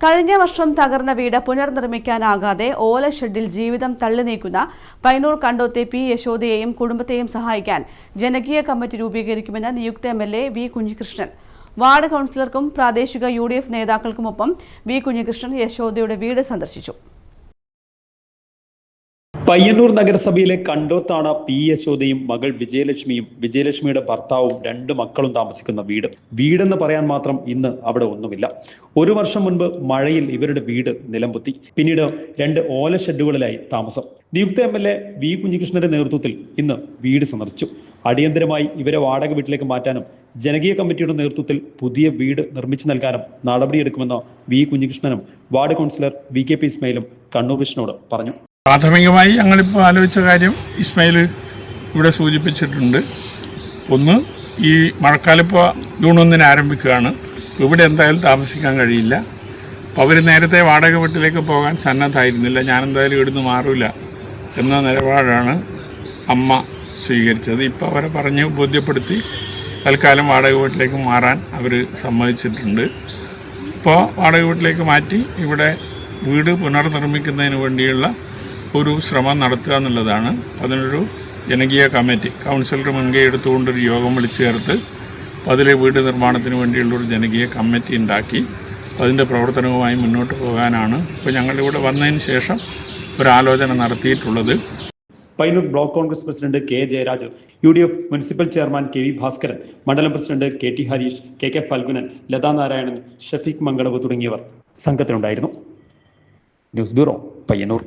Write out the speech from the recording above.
കഴിഞ്ഞ വർഷം തകർന്ന വീട് പുനർനിർമ്മിക്കാനാകാതെ ഓല ഷെഡിൽ ജീവിതം തള്ളി നീക്കുന്ന പയ്യന്നൂർ കണ്ടോത്തെ പി യശോദയെയും കുടുംബത്തെയും സഹായിക്കാൻ ജനകീയ കമ്മിറ്റി രൂപീകരിക്കുമെന്ന് നിയുക്ത എംഎൽഎ വി കുഞ്ഞികൃഷ്ണൻ. വാർഡ് കൌൺസിലർക്കും പ്രാദേശിക യുഡിഎഫ് നേതാക്കൾക്കുമൊപ്പം വി കുഞ്ഞികൃഷ്ണൻ യശോദയുടെ വീട് സന്ദർശിച്ചു. പയ്യന്നൂർ നഗരസഭയിലെ കണ്ടോത്താണ് പി യശോദയും മകൾ വിജയലക്ഷ്മിയും വിജയലക്ഷ്മിയുടെ ഭർത്താവും 2 മക്കളും താമസിക്കുന്ന വീടെന്ന് പറയാൻ മാത്രം ഇന്ന് അവിടെ ഒന്നുമില്ല. 1 വർഷം മുൻപ് മഴയിൽ ഇവരുടെ വീട് നിലംപൊത്തി. പിന്നീട് 2 ഓല ഷെഡുകളിലായി താമസം. നിയുക്ത എംഎൽഎ വി കുഞ്ഞികൃഷ്ണന്റെ നേതൃത്വത്തിൽ ഇന്ന് വീട് സന്ദർശിച്ചു. അടിയന്തരമായി ഇവരെ വാടക വീട്ടിലേക്ക് മാറ്റാനും ജനകീയ കമ്മിറ്റിയുടെ നേതൃത്വത്തിൽ പുതിയ വീട് നിർമ്മിച്ചു നൽകാനും നടപടിയെടുക്കുമെന്ന് വി കുഞ്ഞികൃഷ്ണനും വാർഡ് കൗൺസിലർ VKP ഇസ്മായിലും കണ്ണൂർ വിഷ്ണുവോട് പറഞ്ഞു. പ്രാഥമികമായി ഞങ്ങളിപ്പോൾ ആലോചിച്ച കാര്യം ഇസ്മായിൽ ഇവിടെ സൂചിപ്പിച്ചിട്ടുണ്ട്. ഒന്ന്, ഈ മഴക്കാലപ്പോൾ ജൂൺ 1 ആരംഭിക്കുകയാണ്. ഇവിടെ എന്തായാലും താമസിക്കാൻ കഴിയില്ല. അപ്പോൾ അവർ നേരത്തെ വാടക വീട്ടിലേക്ക് പോകാൻ സന്നദ്ധമായിരുന്നില്ല. ഞാനെന്തായാലും ഇവിടുന്ന് മാറില്ല എന്ന നിലപാടാണ് അമ്മ സ്വീകരിച്ചത്. ഇപ്പോൾ അവരെ പറഞ്ഞ് ബോധ്യപ്പെടുത്തി തൽക്കാലം വാടക വീട്ടിലേക്ക് മാറാൻ അവർ സമ്മതിച്ചിട്ടുണ്ട്. ഇപ്പോൾ വാടക വീട്ടിലേക്ക് മാറ്റി ഇവിടെ വീട് പുനർനിർമ്മിക്കുന്നതിന് വേണ്ടിയുള്ള ഒരു ശ്രമം നടത്തുക എന്നുള്ളതാണ്. അതിനൊരു ജനകീയ കമ്മിറ്റി കൗൺസിലർ മുൻകൈ എടുത്തുകൊണ്ടൊരു യോഗം വിളിച്ചു ചേർത്ത് അതിലെ വീട് നിർമ്മാണത്തിന് വേണ്ടിയുള്ളൊരു ജനകീയ കമ്മിറ്റി ഉണ്ടാക്കി അതിൻ്റെ പ്രവർത്തനവുമായി മുന്നോട്ട് പോകാനാണ് ഇപ്പോൾ ഞങ്ങളിവിടെ വന്നതിന് ശേഷം ഒരു ആലോചന നടത്തിയിട്ടുള്ളത്. Payyannur block Congress president K Jayaraj, UDF municipal chairman KV Bhaskaran, മണ്ഡലം president KT Harish, KK Falgunan, Latha Narayanan, Shafeeq മംഗളവ് തുടങ്ങിയവർ സംഘത്തിലുണ്ടായിരുന്നു. News bureau, Payyanur.